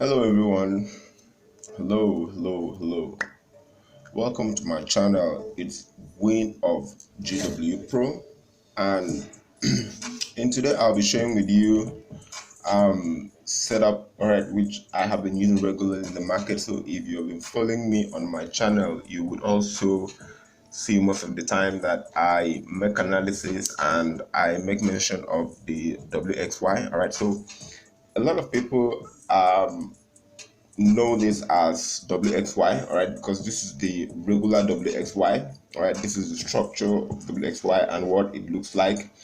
Hello everyone. Hello. Welcome to my channel. It's Wayne of GW Pro, and in today I'll be sharing with you setup, alright, which I have been using regularly in the market. So if you've been following me on my channel, you would also see most of the time that I make analysis and I make mention of the WXY. Alright, so a lot of people know this as WXY, all right, because this is the regular WXY, all right. This is the structure of WXY and what it looks like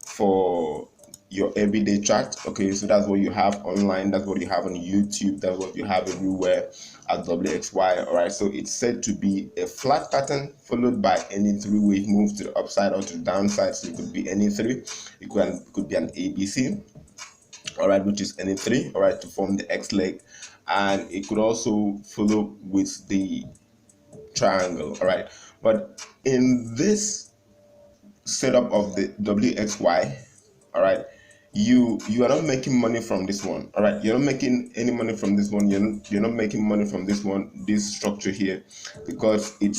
for your everyday chart. Okay, so that's what you have online, that's what you have on YouTube, that's what you have everywhere at WXY. All right, so it's said to be a flat pattern followed by any three wave move to the upside or to the downside. So it could be any three. It could be an ABC, all right, which is any three, all right, to form the X leg, and it could also follow with the triangle, all right. But in this setup of the WXY, all right, you are not making money from this one, all right. You're not making any money from this one. You're not making money from this one, this structure here, because it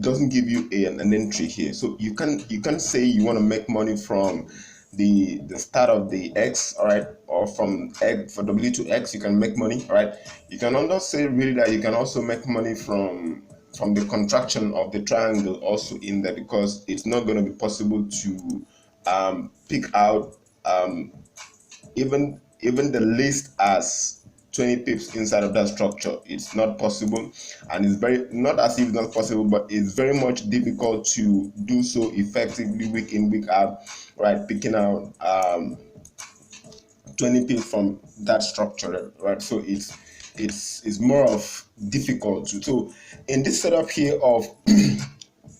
doesn't give you an entry here. So you can say you want to make money from the start of the X, all right, or from X for W to X. You can make money, all right. You can also say really that you can also make money from the contraction of the triangle also in there, because it's not going to be possible to pick out even the least as 20 pips inside of that structure. It's not possible, and it's very not as if it's not possible, but it's very much difficult to do so effectively week in week out, right, picking out 20 pips from that structure, right. So it's more of difficult to. So in this setup here of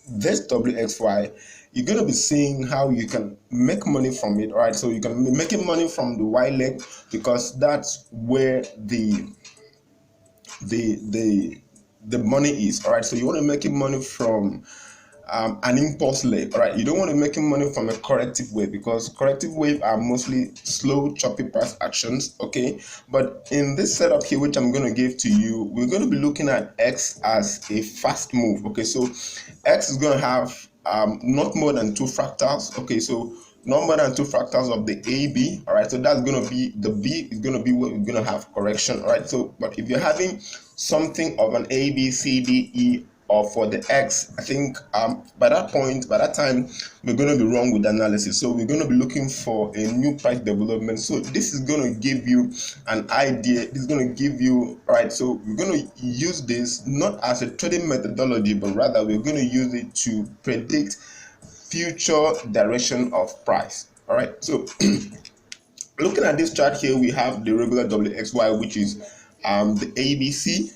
this WXY, you're going to be seeing how you can make money from it, right? So you can be making money from the Y leg, because that's where the money is, all right. So you want to make money from an impulse leg, all right. You don't want to make money from a corrective wave, because corrective wave are mostly slow choppy price actions, okay. But in this setup here, which I'm going to give to you, we're going to be looking at X as a fast move, okay. So X is going to have not more than two fractals, okay. So no more than two fractals of the AB, all right. So that's going to be the B is going to be what we're going to have correction, all right. So but if you're having something of an A, B, C, D, E, or for the X, I think by that time, we're going to be wrong with the analysis. So we're going to be looking for a new price development. So this is going to give you an idea. This is going to give you, all right. So we're going to use this not as a trading methodology, but rather we're going to use it to predict future direction of price, all right. So looking at this chart here, we have the regular WXY, which is the ABC,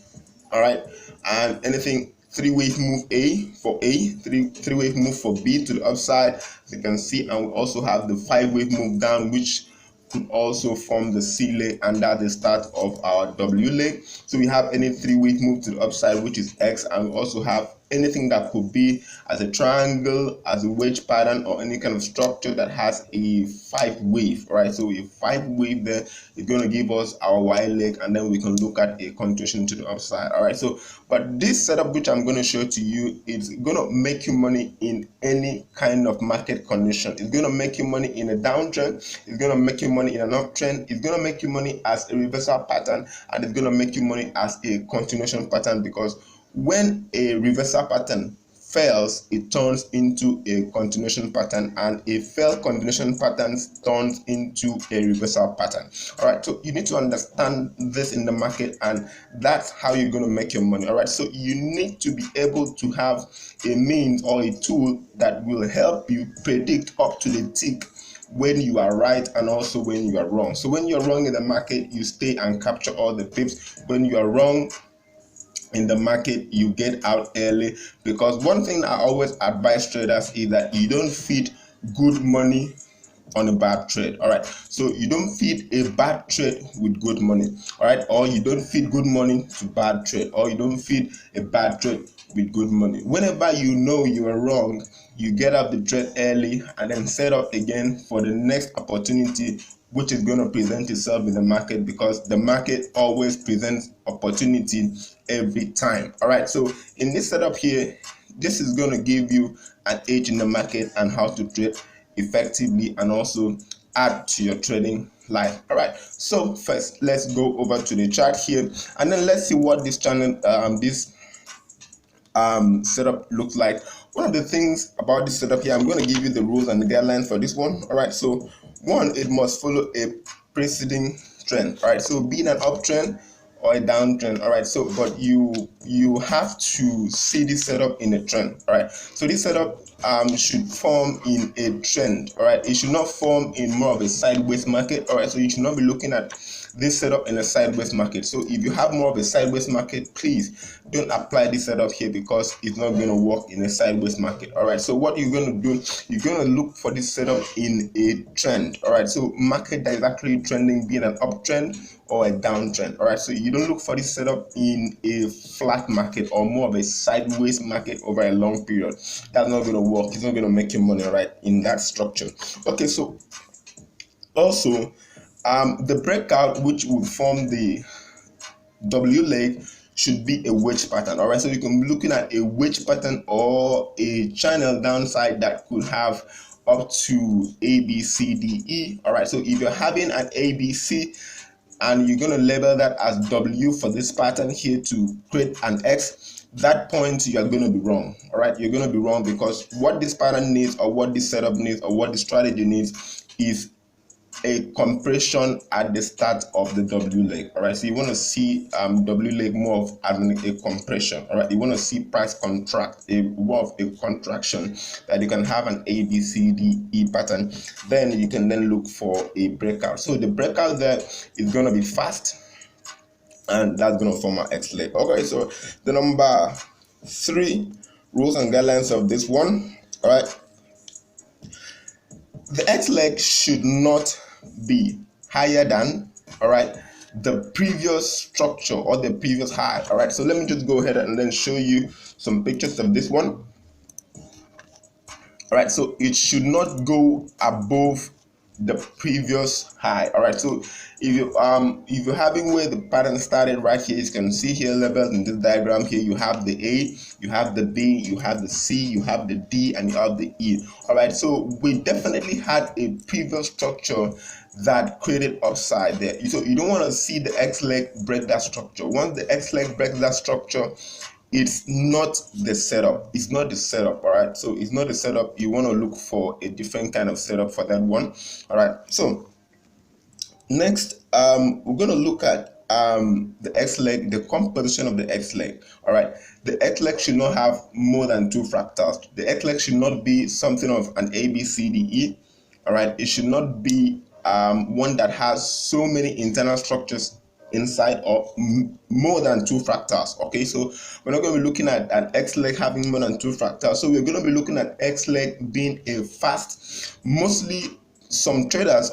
all right, and anything three wave move A for A, three wave move for B to the upside, as you can see, and we also have the 5-wave move down, which could also form the C leg, and that's the start of our W leg. So we have any 3-wave move to the upside, which is X, and we also have anything that could be as a triangle, as a wedge pattern, or any kind of structure that has a 5-wave, right? So a 5-wave there is going to give us our Y leg, and then we can look at a continuation to the upside, all right. So but this setup which I'm going to show to you, it's going to make you money in any kind of market condition. It's going to make you money in a downtrend, it's going to make you money in an uptrend, it's going to make you money as a reversal pattern, and it's going to make you money as a continuation pattern, because when a reversal pattern fails, it turns into a continuation pattern, and a failed continuation pattern turns into a reversal pattern, all right. So you need to understand this in the market, and that's how you're going to make your money, all right. So you need to be able to have a means or a tool that will help you predict up to the tick when you are right and also when you are wrong. So when you're wrong in the market, you stay and capture all the pips. When you are wrong in the market, you get out early, because one thing I always advise traders is that you don't feed good money on a bad trade, all right. So you don't feed a bad trade with good money, all right, or you don't feed good money to bad trade, or you don't feed a bad trade with good money. Whenever you know you are wrong, you get up the trade early and then set up again for the next opportunity which is going to present itself in the market, because the market always presents opportunity every time. All right, so in this setup here, this is going to give you an edge in the market and how to trade effectively and also add to your trading life. All right, so first let's go over to the chart here, and then let's see what this channel this setup looks like. One of the things about this setup here, I'm going to give you the rules and the guidelines for this one. All right, so one, it must follow a preceding trend. All right, so being an uptrend or a downtrend. All right, so but you have to see this setup in a trend. All right, so this setup should form in a trend. All right, it should not form in more of a sideways market. All right, so you should not be looking at this setup in a sideways market. So if you have more of a sideways market, please don't apply this setup here, because it's not going to work in a sideways market. All right, so what you're going to do, you're going to look for this setup in a trend. All right, so market that is actually trending, being an uptrend or a downtrend. All right, so you don't look for this setup in a flat market or more of a sideways market over a long period. That's not going to work. It's not going to make you money, all right, in that structure. Okay, so also the breakout which would form the W leg should be a wedge pattern. All right, so you can be looking at a wedge pattern or a channel downside that could have up to A, B, C, D, E. All right, so if you're having an A, B, C and you're going to label that as W for this pattern here to create an X, that point you are going to be wrong. All right, you're going to be wrong, because what this pattern needs, or what this setup needs, or what the strategy needs is a compression at the start of the W leg. All right, so you want to see W leg more of having a compression. All right, you want to see price contract, a more of a contraction, that you can have an A, B, C, D, E pattern. Then you can then look for a breakout. So the breakout there is going to be fast, and that's going to form an X leg. Okay, so the number 3 rules and guidelines of this one. All right, the X leg should not be higher than, all right, the previous structure or the previous high. All right, so let me just go ahead and then show you some pictures of this one. All right, so it should not go above the previous high. All right, so if you're having where the pattern started right here, you can see here labeled in this diagram here, you have the A, you have the B, you have the C, you have the D, and you have the E. All right, so we definitely had a previous structure that created upside there. So you don't want to see the X leg break that structure. Once the X leg breaks that structure, it's not the setup. It's not the setup. All right, so it's not the setup. You want to look for a different kind of setup for that one. All right, so next we're going to look at the X leg, the composition of the X leg. All right, the X leg should not have more than 2 fractals. The X leg should not be something of an A, B, C, D, E. All right, it should not be one that has so many internal structures inside, or more than 2 fractals. Okay, so we're not going to be looking at an X leg having more than 2 fractals. So we're going to be looking at X leg being a fast, mostly some traders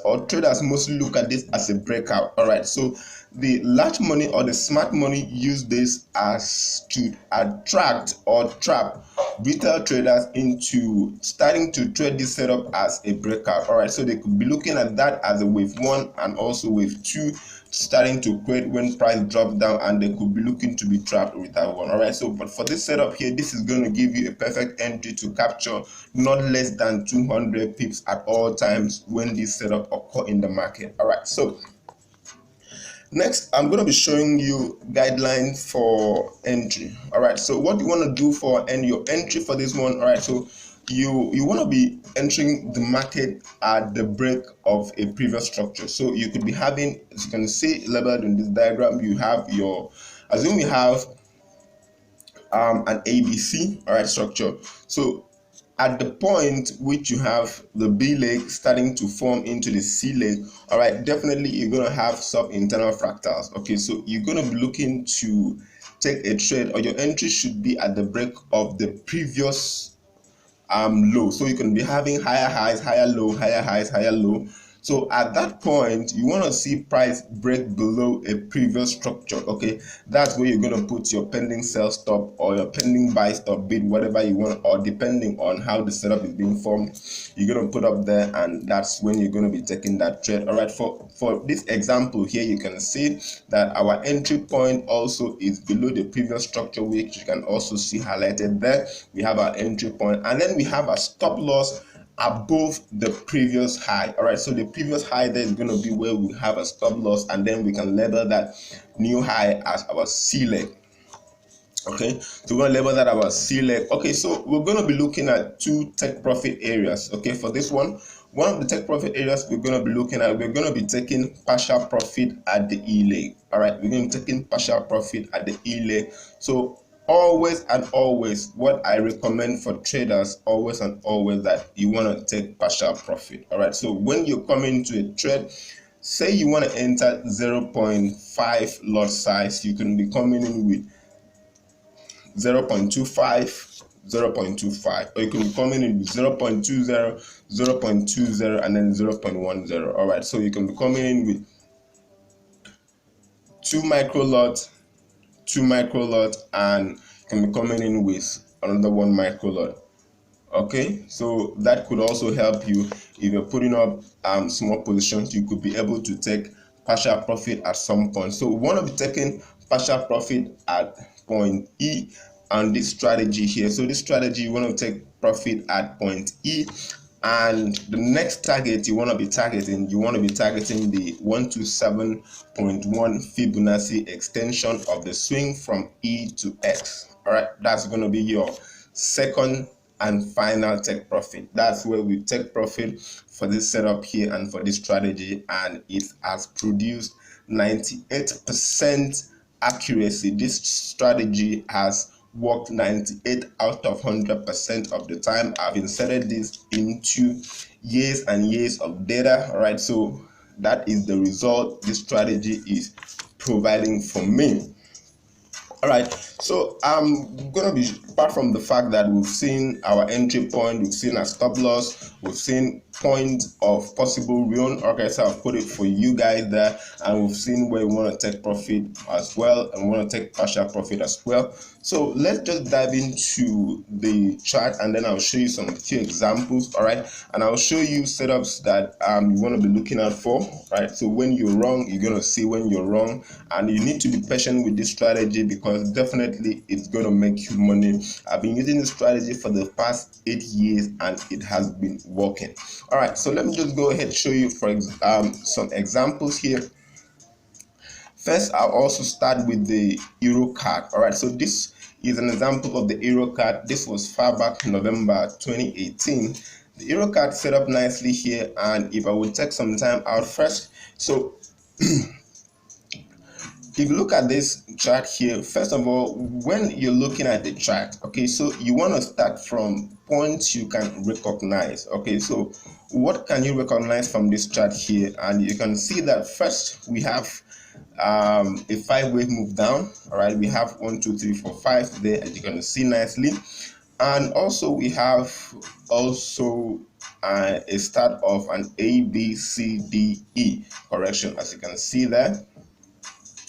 mostly look at this as a breakout. All right, so the large money or the smart money use this as to attract or trap retail traders into starting to trade this setup as a breakout. All right, so they could be looking at that as a wave 1 and also wave 2 starting to create when price drops down, and they could be looking to be trapped with that one. All right, so but for this setup here, this is going to give you a perfect entry to capture not less than 200 pips at all times when this setup occur in the market. All right, so next I'm going to be showing you guidelines for entry. All right, so what you want to do for your entry for this one. All right, so you want to be entering the market at the break of a previous structure. So you could be having, as you can see labeled in this diagram, you have your, assume you have an ABC, all right, structure. So at the point which you have the B leg starting to form into the C leg, all right, definitely you're going to have some internal fractals. Okay, so you're going to be looking to take a trade, or your entry should be at the break of the previous low. So you can be having higher highs, higher low, higher highs, higher low. So at that point, you want to see price break below a previous structure. Okay, that's where you're going to put your pending sell stop or your pending buy stop bid, whatever you want, or depending on how the setup is being formed, you're going to put up there, and that's when you're going to be taking that trade. All right, for this example here, you can see that our entry point also is below the previous structure, which you can also see highlighted there. We have our entry point, and then we have a stop loss above the previous high. All right, so the previous high there is going to be where we have a stop loss, and then we can label that new high as our C leg. Okay, so we're going to label that our C leg. Okay, so we're going to be looking at two take profit areas. Okay, for this one of the take profit areas we're going to be looking at, we're going to be taking partial profit at the E leg. All right, we're going to be taking partial profit at the E leg. So always and always, what I recommend for traders, always and always, that you want to take partial profit. All right, so when you come into a trade, say you want to enter 0.5 lot size, you can be coming in with 0.25, 0.25, or you can be coming in with 0.20, 0.20, and then 0.10. All right, so you can be coming in with 2 micro lot, 2 micro lot, and you can be coming in with another 1 micro lot. Okay, so that could also help you if you're putting up small positions. You could be able to take partial profit at some point. So we want to be taking partial profit at point E on this strategy here. So this strategy, you want to take profit at point E, and the next target you want to be targeting, the 127.1 Fibonacci extension of the swing from E to X. All right, that's going to be your second and final take profit. That's where we take profit for this setup here and for this strategy, and it has produced 98% accuracy. This strategy has worked 98 out of 100% of the time. I've inserted this into years and years of data. All right, so that is the result this strategy is providing for me. All right, so I'm gonna be, apart from the fact that we've seen our entry point, we've seen our stop loss, we've seen point of possible ruin. Okay, so I've put it for you guys there, and we've seen where we want to take profit as well, and we want to take partial profit as well. So let's just dive into the chart, and then I'll show you some few examples. All right, and I'll show you setups that you want to be looking out for. Right, so when you're wrong, you're gonna see when you're wrong, and you need to be patient with this strategy, because definitely it's going to make you money. I've been using this strategy for the past 8 years, and it has been working. All right, so let me just go ahead and show you for some examples here. First, I'll also start with the Euro card. All right, so this is an example of the Euro card. This was far back in November 2018. The Euro card set up nicely here, and if I would take some time out first, so if you look at this chart here, first of all, when you're looking at the chart, okay, so you want to start from points you can recognize. Okay, so what can you recognize from this chart here? And you can see that first we have a 5-wave move down. All right, we have 1, 2, 3, 4, 5 there, as you can see nicely. And also we have also a start of an A, B, C, D, E correction, as you can see there.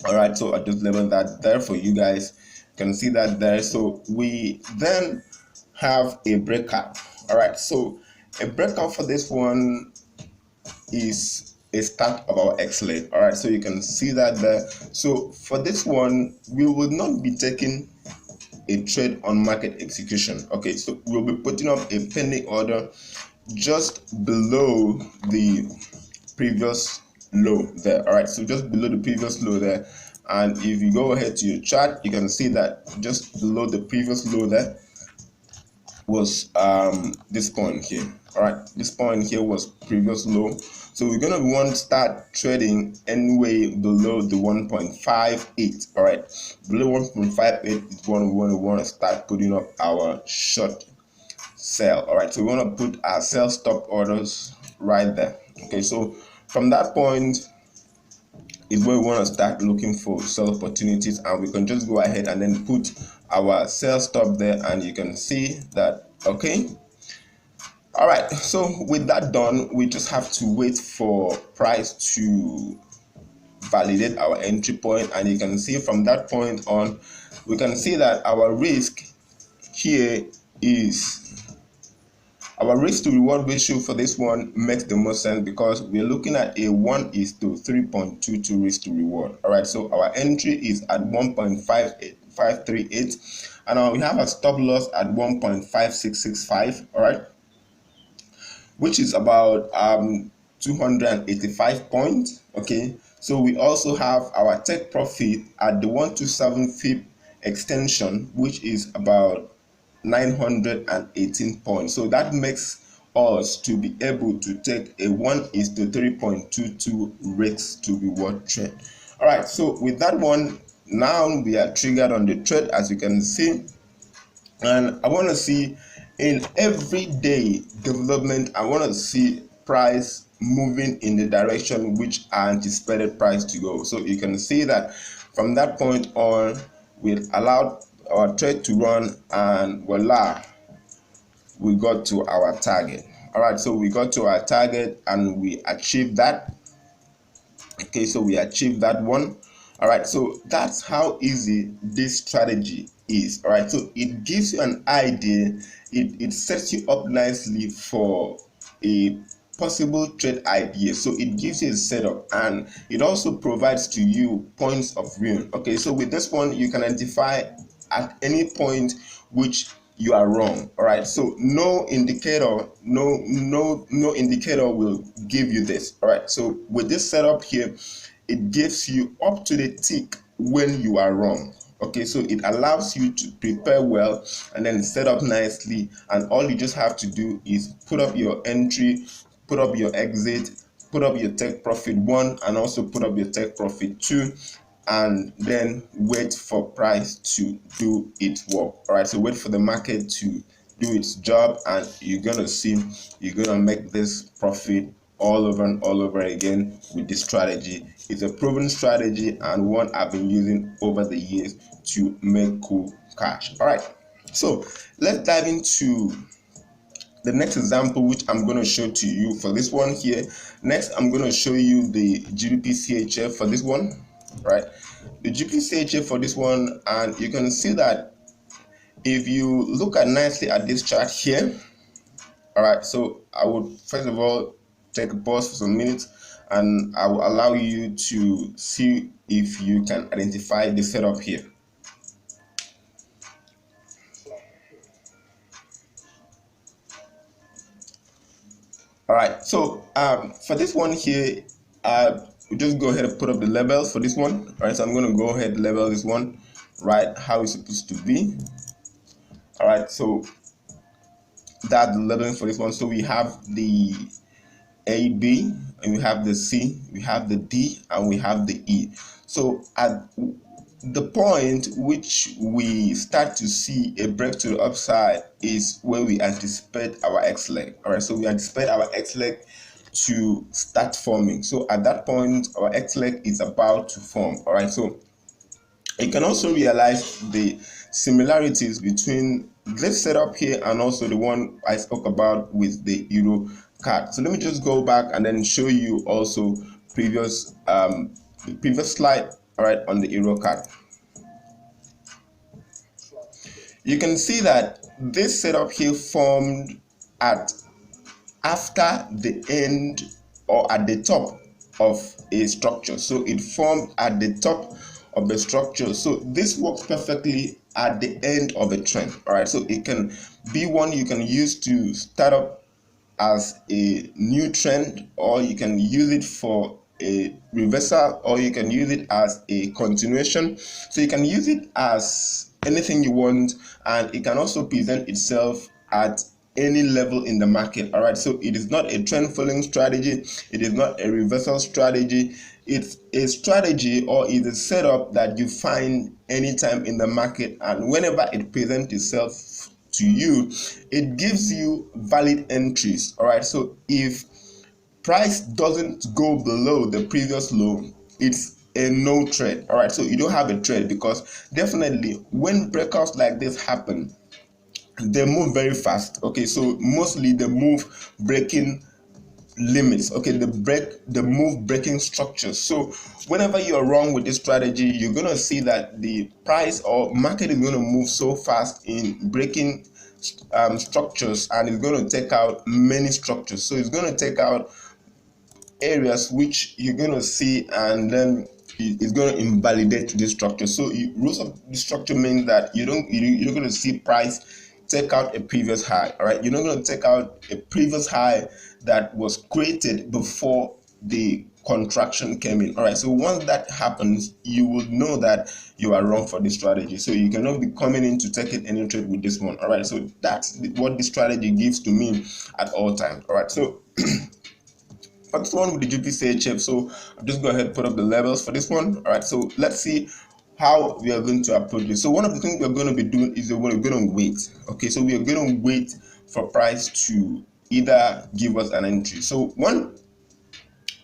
All right, so I just labeled that there for you guys. You can see that there. So we then have a breakout. All right, so a breakout for this one is a start of our X leg. All right, so you can see that there. So for this one, we will not be taking a trade on market execution. Okay, so we'll be putting up a pending order just below the previous low there. All right, so just below the previous low there, and if you go ahead to your chart, you can see that just below the previous low there was this point here. All right, this point here was previous low, so we're gonna want to start trading anyway below the 1.58. all right, below 1.58 is when we want to start putting up our short sell. All right, so we want to put our sell stop orders right there. Okay, so from that point is where we want to start looking for sell opportunities, and we can just go ahead and then put our sell stop there, and you can see that, okay, All right, so with that done, we just have to wait for price to validate our entry point, and you can see from that point on, we can see that our risk here is, our risk to reward ratio for this one makes the most sense because we're looking at a 1:3.22 risk to reward. All right, so our entry is at 1.538, and we have a stop loss at 1.5665. all right, which is about 285 points. Okay, so we also have our take profit at the 127 pip extension, which is about 918 points. So that makes us to be able to take a 1:3.22 risk to reward trade. All right, so with that one, now we are triggered on the trade, as you can see, and I want to see in everyday development, I want to see price moving in the direction which I anticipated price to go. So you can see that from that point on, we allowed our trade to run, and voila, we got to our target. All right, so we got to our target and we achieved that. Okay, so we achieved that one. All right, so that's how easy this strategy is. All right, so it gives you an idea, it sets you up nicely for a possible trade idea. So it gives you a setup, and it also provides to you points of view. Okay, so with this one, you can identify at any point which you are wrong. All right, so no indicator will give you this. All right, so with this setup here, it gives you up to the tick when you are wrong. Okay, so it allows you to prepare well and then set up nicely, and all you just have to do is put up your entry, put up your exit, put up your take profit 1, and also put up your take profit 2, and then wait for price to do its work. All right, so wait for the market to do its job, and you're gonna see, you're gonna make this profit all over and all over again with this strategy. It's a proven strategy and one I've been using over the years to make cool cash. All right, so let's dive into the next example, which I'm going to show to you for this one here. Next, I'm going to show you the GBP CHF for this one. Right, the GBP CHF for this one, and you can see that if you look at nicely at this chart here. All right, so I would first of all take a pause for some minutes, and I will allow you to see if you can identify the setup here. All right, so for this one here, we just go ahead and put up the levels for this one. All right, so I'm going to go ahead and level this one right how it's supposed to be. All right, so that's the leveling for this one. So we have the A, B, and we have the C, we have the D, and we have the E. So at the point which we start to see a break to the upside is where we anticipate our X leg. All right, so we anticipate our X leg to start forming. So at that point, our X leg is about to form. All right, so you can also realize the similarities between this setup here and also the one I spoke about with the Euro card. So let me just go back and then show you also previous the previous slide. All right, on the Euro card, you can see that this setup here formed at after the end or at the top of a structure. So it formed at the top of the structure. So this works perfectly at the end of a trend. All right, so it can be one you can use to start up as a new trend, or you can use it for a reversal, or you can use it as a continuation. So you can use it as anything you want, and it can also present itself at any level in the market. All right, so it is not a trend following strategy, it is not a reversal strategy. It's a strategy or is a setup that you find anytime in the market, and whenever it presents itself to you, it gives you valid entries. All right, so if price doesn't go below the previous low, it's a no trade. All right, so you don't have a trade, because definitely when breakouts like this happen, they move very fast. Okay, so mostly they move breaking limits. Okay, the move breaking structures. So whenever you're wrong with this strategy, you're gonna see that the price or market is gonna move so fast in breaking structures, and it's gonna take out many structures. So it's gonna take out areas which you're going to see, and then it's going to invalidate the structure. So rules of the structure means that you're going to see price take out a previous high. All right, you're not going to take out a previous high that was created before the contraction came in. All right, so once that happens, you will know that you are wrong for this strategy. So you cannot be coming in to take it any trade with this one. All right, so that's what this strategy gives to me at all times. All right, so for this one with the GPCA chip, so I'm just go ahead and put up the levels for this one. All right, so let's see how we are going to approach this. So one of the things we're going to be doing is we're going to wait. Okay, so we are going to wait for price to either give us an entry. So one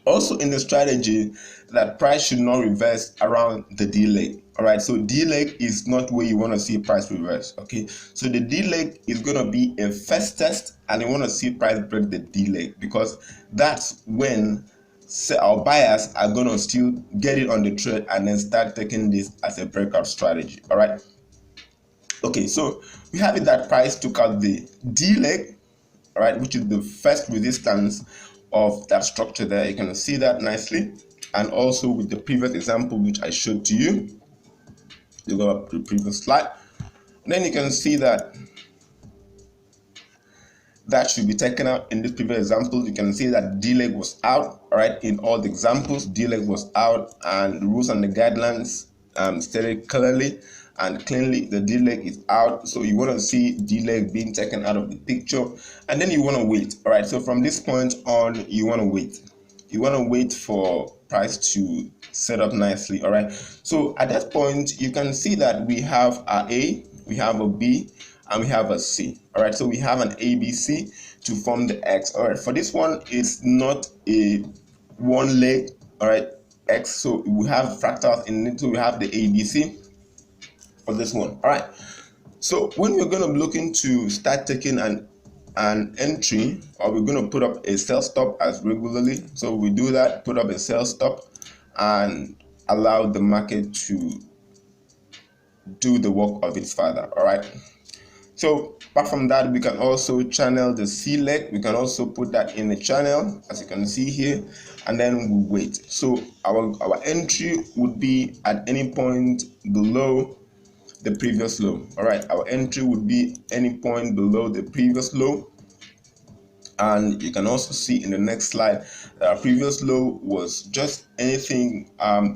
also in the strategy that price should not reverse around the D leg. All right, so D leg is not where you want to see price reverse. Okay, so the D leg is going to be a first test, and you want to see price break the D leg, because that's when our buyers are going to still get it on the trade and then start taking this as a breakout strategy. All right, okay, so we have it that price took out the D leg, all right, which is the first resistance of that structure there. You can see that nicely, and also with the previous example which I showed to you. You go up to the previous slide, and then you can see that that should be taken out in this previous example. You can see that D leg was out. All right, in all the examples, D leg was out, and the rules and the guidelines stated clearly and cleanly the D leg is out. So you want to see D leg being taken out of the picture, and then you want to wait. All right, so from this point on, you want to wait. You want to wait for price to set up nicely. All right, so at that point, you can see that we have a A, we have a B, and we have a C. All right, so we have an ABC to form the X. All right, for this one, it's not a one leg. All right, X. So we have fractals in it. So we have the ABC for this one. All right, so when we're going to be looking to start taking an entry, or we're going to put up a sell stop as regularly. So we do that, put up a sell stop, and allow the market to do the work of its father. All right, so apart from that, we can also channel the C leg. We can also put that in the channel, as you can see here, and then we wait. So our entry would be at any point below the previous low. All right, our entry would be any point below the previous low. And you can also see in the next slide that our previous low was just anything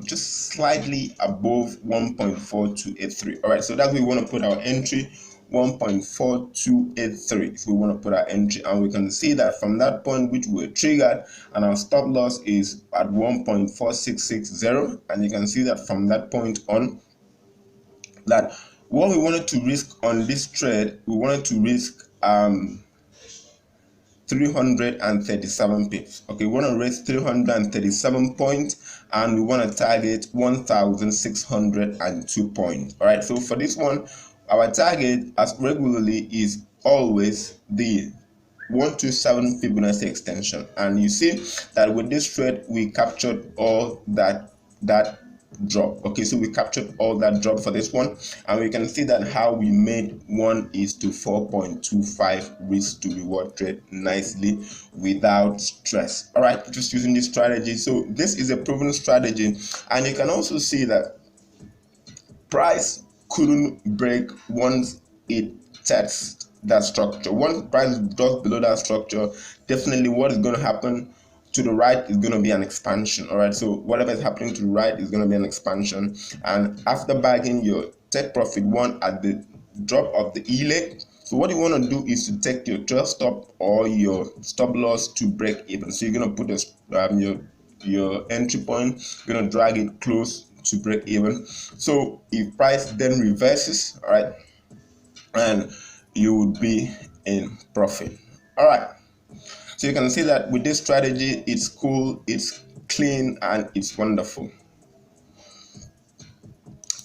just slightly above 1.4283. All right, so that's where we want to put our entry, 1.4283. So we want to put our entry, and we can see that from that point which we were triggered, and our stop loss is at 1.4660. And you can see that from that point on, that what we wanted to risk on this trade, we wanted to risk 337 pips. Okay, we want to raise 337 points, and we want to target 1,602 points. All right, so for this one, our target as regularly is always the 127 Fibonacci extension, and you see that with this trade we captured all that drop. Okay, so we captured all that drop for this one, and we can see that how we made 1:4.25 risk to reward trade nicely without stress. All right, just using this strategy. So this is a proven strategy, and you can also see that price couldn't break once it tests that structure. Once price drops below that structure, definitely what is going to happen to the right is going to be an expansion. All right, so whatever is happening to the right is going to be an expansion, and after bagging your take profit one at the drop of the E leg, so what you want to do is to take your trail stop or your stop loss to break even. So you're going to put your entry point, you're going to drag it close to break even. So if price then reverses, all right, and you would be in profit. All right, so you can see that with this strategy, it's cool, it's clean, and it's wonderful.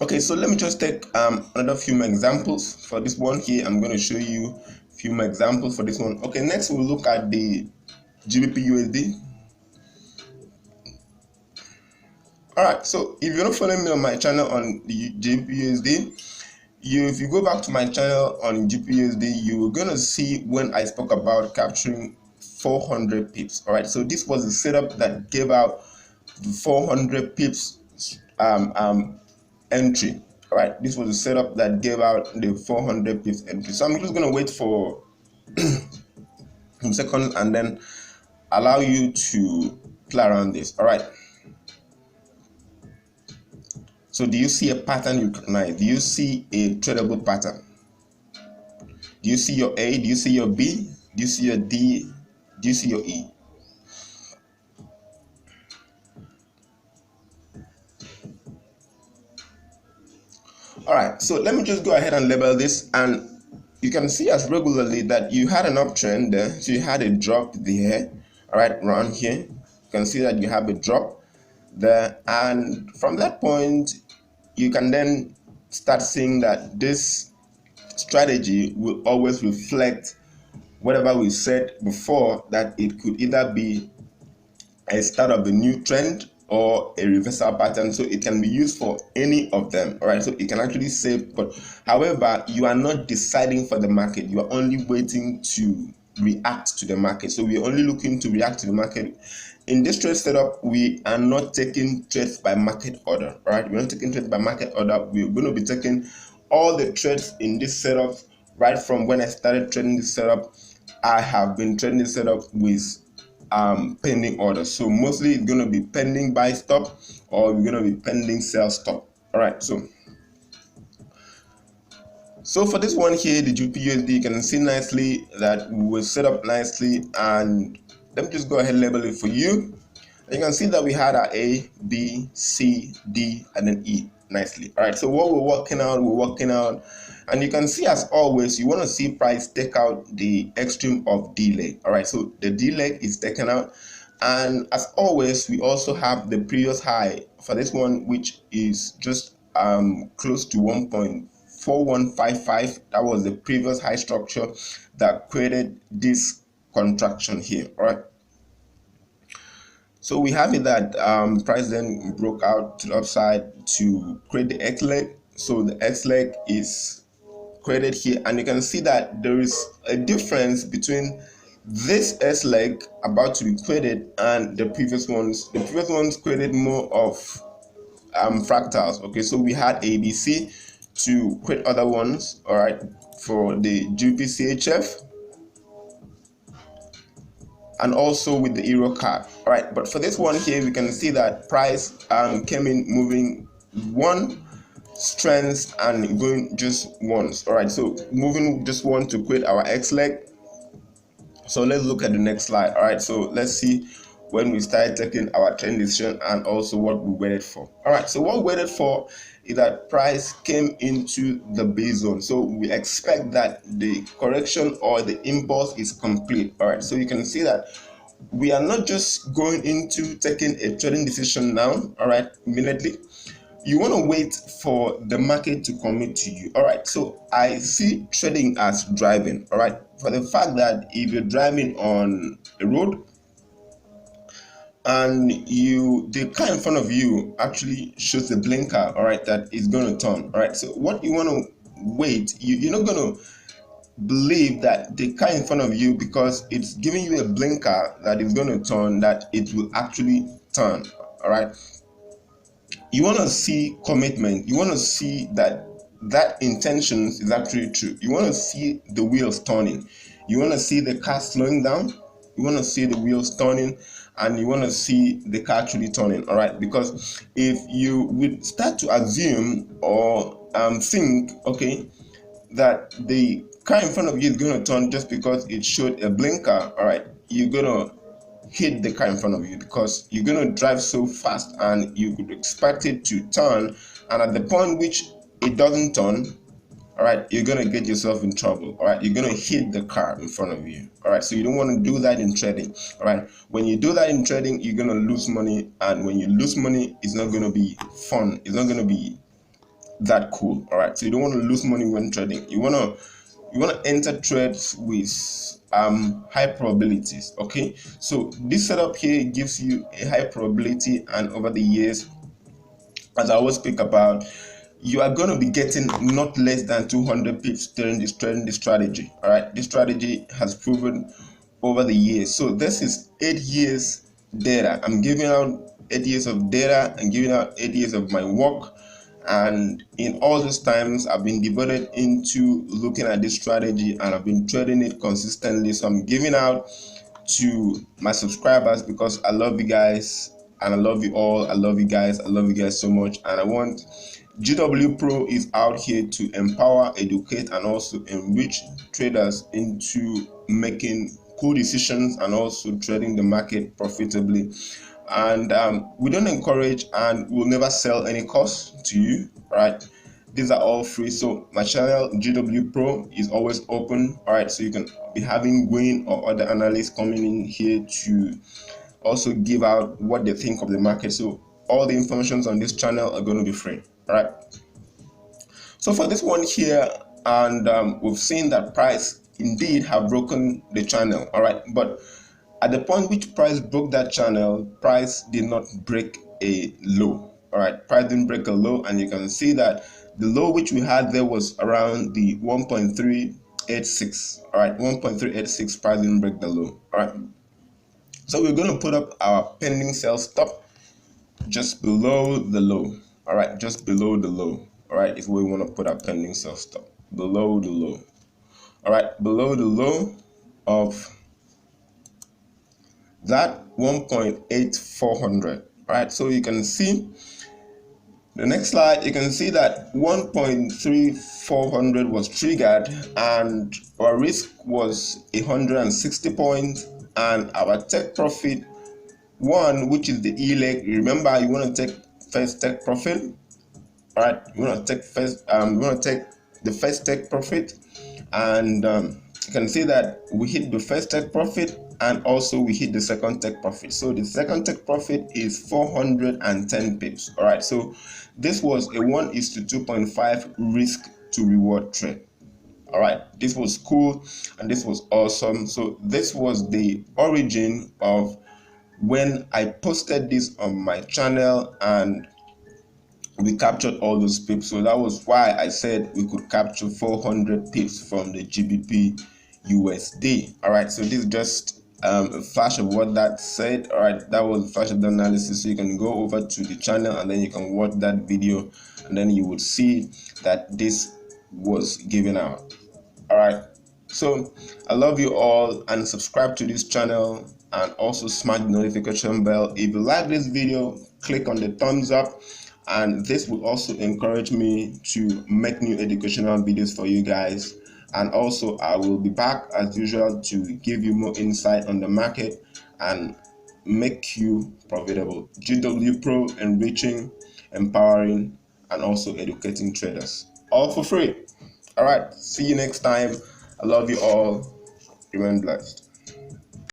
Okay, so let me just take another few more examples for this one here. I'm going to show you a few more examples for this one. Okay, next we'll look at the GBP USD. All right, so if you're not following me on my channel on the GBP USD, if you go back to my channel on GBP USD, you're gonna see when I spoke about capturing 400 pips. All right, so this was the setup that gave out the 400 pips entry. All right, this was the setup that gave out the 400 pips entry. So I'm just gonna wait for a second and then allow you to play around this. All right. So do you see a pattern you recognize? Do you see a tradable pattern? Do you see your A? Do you see your B? Do you see your D? Do you see your E? All right, so let me just go ahead and label this, and you can see as regularly that you had an uptrend there, so you had a drop there. All right, around here, you can see that you have a drop there, and from that point, you can then start seeing that this strategy will always reflect whatever we said before, that it could either be a start of a new trend or a reversal pattern. So it can be used for any of them. All right, so it can actually save, but however, you are not deciding for the market, you are only waiting to react to the market. So we are only looking to react to the market. In this trade setup, we are not taking trades by market order. All right, we're not taking trades by market order. We're going to be taking all the trades in this setup right from when I started trading this setup. I have been trading this setup with pending orders. So mostly it's going to be pending buy stop, or we're going to be pending sell stop. All right, so for this one here, the GBP USD, you can see nicely that we will set up nicely, and let me just go ahead and label it for you. You can see that we had our A, B, C, D, and then E nicely. All right, so what we're working out, and you can see, as always, you want to see price take out the extreme of D leg. All right, so the D leg is taken out, and as always, we also have the previous high for this one, which is just close to 1.4155. That was the previous high structure that created this contraction here. All right. So we have it that price then broke out to the upside to create the X leg. So the X leg is created here, and you can see that there is a difference between this S leg about to be created and the previous ones. The previous ones created more of fractals. Okay, so we had ABC to create other ones. All right, for the GBP-CHF, and also with the euro card. All right, but for this one here, we can see that price came in moving one strength and going just once. All right, so moving just one to create our X leg. So let's look at the next slide. All right, so let's see when we started taking our trend decision and also what we waited for. All right, so what we waited for is that price came into the base zone. So we expect that the correction or the impulse is complete. All right, so you can see that we are not just going into taking a trading decision now. All right, immediately. You want to wait for the market to commit to you. All right, so I see trading as driving. All right, for the fact that if you're driving on a road and the car in front of you actually shows the blinker, all right, that is going to turn. All right, so what you want to wait, you're not going to believe that the car in front of you, because it's giving you a blinker that is going to turn, that it will actually turn. All right, you want to see commitment. You want to see that intention is actually true. You want to see the wheels turning. You want to see the car slowing down. You want to see the wheels turning, and you want to see the car actually turning. All right, because if you would start to assume or think, okay, that the car in front of you is going to turn just because it showed a blinker, all right, you're going to hit the car in front of you, because you're going to drive so fast and you could expect it to turn, and at the point which it doesn't turn, all right, you're going to get yourself in trouble. All right, you're going to hit the car in front of you. All right, so you don't want to do that in trading. All right, when you do that in trading, you're going to lose money, and when you lose money, it's not going to be fun. It's not going to be that cool. All right, so you don't want to lose money when trading. You want to enter trades with high probabilities. Okay, so this setup here gives you a high probability, and over the years, as I always speak about, you are going to be getting not less than 200 pips during this trading strategy. All right, this strategy has proven over the years. So this is 8 years data. I'm giving out 8 years of data and giving out 8 years of my work, and in all those times I've been devoted into looking at this strategy, and I've been trading it consistently. So I'm giving out to my subscribers because I love you guys and I love you all. I love you guys. I love you guys so much, and I want GW Pro is out here to empower, educate, and also enrich traders into making cool decisions and also trading the market profitably. And we don't encourage and we'll never sell any course to you, right? These are all free. So my channel GW Pro is always open. All right, so you can be having Gwyn or other analysts coming in here to also give out what they think of the market. So all the informations on this channel are going to be free. All right, so for this one here, and we've seen that price indeed have broken the channel. All right, but at the point which price broke that channel, price did not break a low. All right, price didn't break a low, and you can see that the low which we had there was around the 1.386. all right, 1.386. Price didn't break the low. All right, so we're going to put up our pending sell stop just below the low. All right, just below the low. All right, is where we want to put our pending sell stop, below the low. All right, below the low of that 1.8400. All right, so you can see the next slide. You can see that 1.3400 was triggered, and our risk was 160 points, and our take profit one, which is the E leg. Remember, you want to take first take profit. All right, you want to take first. You want to take the first take profit, and you can see that we hit the first take profit, and also we hit the second take profit. So the second take profit is 410 pips. All right, so this was a 1:2.5 risk to reward trade. All right, this was cool and this was awesome. So this was the origin of when I posted this on my channel, and we captured all those pips. So that was why I said we could capture 400 pips from the GBP USD. All right, so this is just a flash of what that said. All right, that was a flash of the analysis. So you can go over to the channel and then you can watch that video, and then you would see that this was given out. All right, so I love you all, and subscribe to this channel and also smash the notification bell. If you like this video, click on the thumbs up, and this will also encourage me to make new educational videos for you guys. And also I will be back as usual to give you more insight on the market and make you profitable. GW Pro, enriching, empowering, and also educating traders, all for free. All right, see you next time. I love you all. Remain blessed.